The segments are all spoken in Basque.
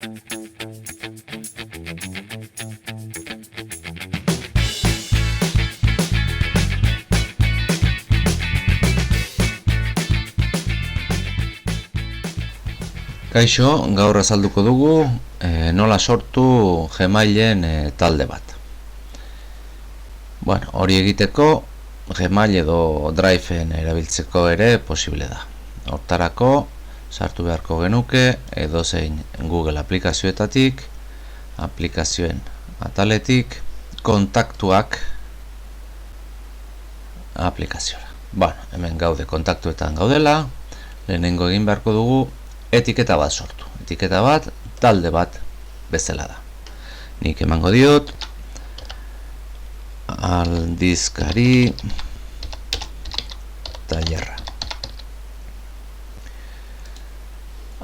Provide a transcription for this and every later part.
Kaixo, gaur azalduko dugu nola sortu Gmailen talde bat. Bueno, hori egiteko Gmail edo Drive-en erabiltzeko ere posible da. Hortarako sartu beharko genuke edozein Google aplikazioetatik, aplikazioen ataletik, kontaktuak aplikaziora. Bueno, hemen gaude kontaktuetan gaudela, lehenengo egin beharko dugu etiketa bat sortu. Etiketa bat, talde bat bezala da. Nik emango diot aldizkari tailerra.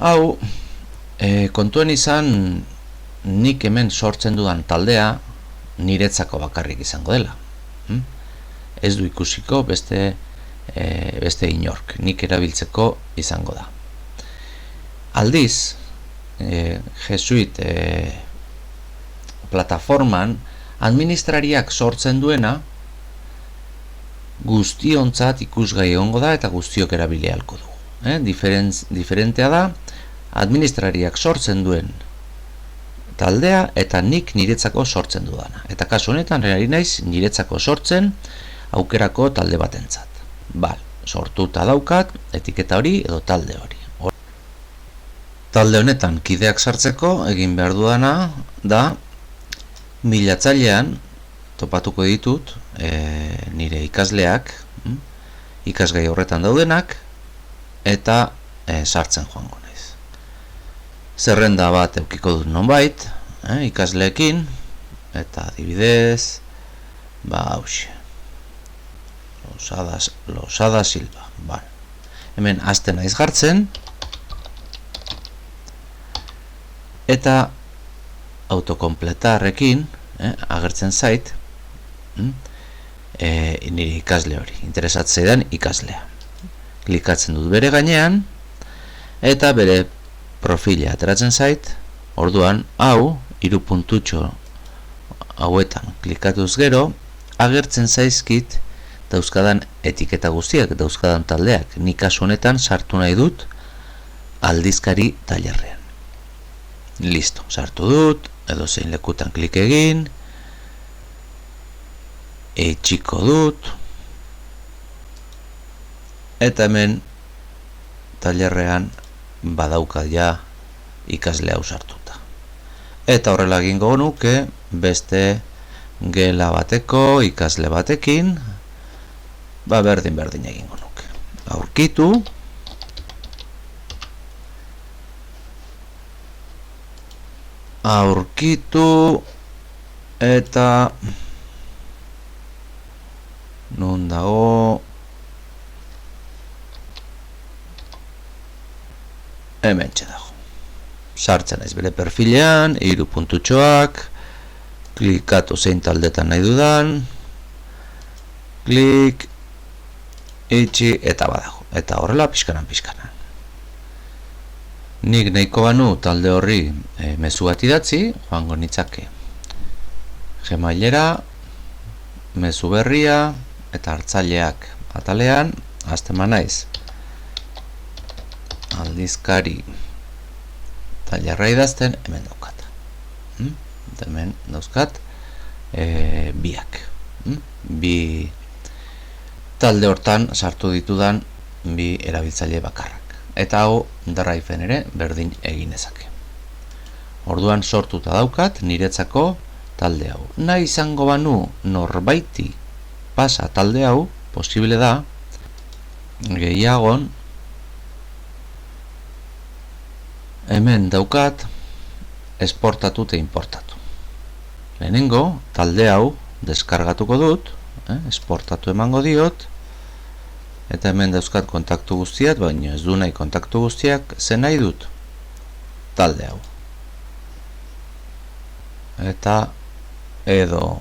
Hau, kontuen izan nik hemen sortzen dudan taldea niretzako bakarrik izango dela. Ez du ikusiko beste inork, nik erabiltzeko izango da. Aldiz, G Suite plataforman administrariak sortzen duena guztiontzat ikusgai egongo da eta guztiok erabili ahalko dugu. Diferentea da, administrariak sortzen duen taldea eta nik niretzako sortzen dudana. Eta kasu honetan ari naiz niretzako sortzen aukerako talde batentzat. Sortuta daukat etiketa hori edo talde hori. Talde honetan kideak sartzeko egin behar dudana da bilatzailean topatuko ditut nire ikasleak, ikasgai horretan daudenak eta sartzen joango naiz. Zerrenda bat edukiko dut nonbait, ikasleekin eta adibidez, hauxe. Losada Silva. Hemen hasten naiz jartzen eta autokompletarrekin agertzen zait nire ikasle hori, interesatzeidan ikaslea. Klikatzen dut bere gainean eta bere profila ateratzen zait. Orduan, hau, 3 puntutxo hauetan klikatuz gero, agertzen zaizkit dauzkadan etiketa guztiak, dauzkadan taldeak. Nik kasu honetan sartu nahi dut aldizkari tailerrean. Listo, sartu dut, edozein lekutan klik egin, itxiko dut, eta hemen tailerrean badaukat ja ikasle hau sartuta. Eta horrela egingo nuke beste gela bateko ikasle batekin, berdin egingo nuke. Aurkitu eta non dago hementxe dago. Sartzen naiz bere perfilean, 3 puntutxoak, klikatu zein taldetan nahi dudan, klik, itxi eta badago. Eta horrela pixkanan. Nik nahiko banu talde horri mezu bat idatzi, joango nitzake Gmailera, mezu berria eta hartzaileak atalean, hasten naiz aldizkari tailerra idazten, hemen daukat. Hemen dauzkat biak. Bi talde hortan sartu ditudan bi erabiltzaile bakarrak. Eta hau Drive-en ere berdin egin ezake. Orduan sortuta daukat niretzako talde hau. Nahi izango banu norbaiti pasa talde hau, posible da gehiagon hemen daukat esportatu eta importatu. Lehenengo talde hau deskargatuko dut, esportatu emango diot, eta hemen dauzkat kontaktu guztiak, baina ez du nahi kontaktu guztiak, zen nahi dut talde hau. Eta edo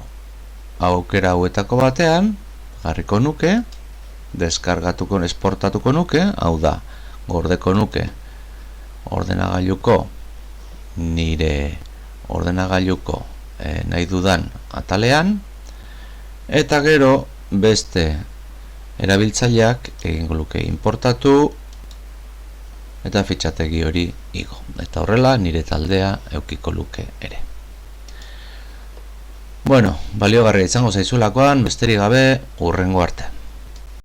aukera hauetako batean jarriko nuke, deskargatuko, esportatuko nuke, hau da, gordeko nuke ordenagailuko nire ordenagailuko nahi dudan atalean, eta gero beste erabiltzaileak egingo luke inportatu eta fitxategi hori igo. Eta horrela nire taldea eukiko luke ere. Bueno, baliogarria izango zaizulakoan, besterik gabe, hurrengo arte.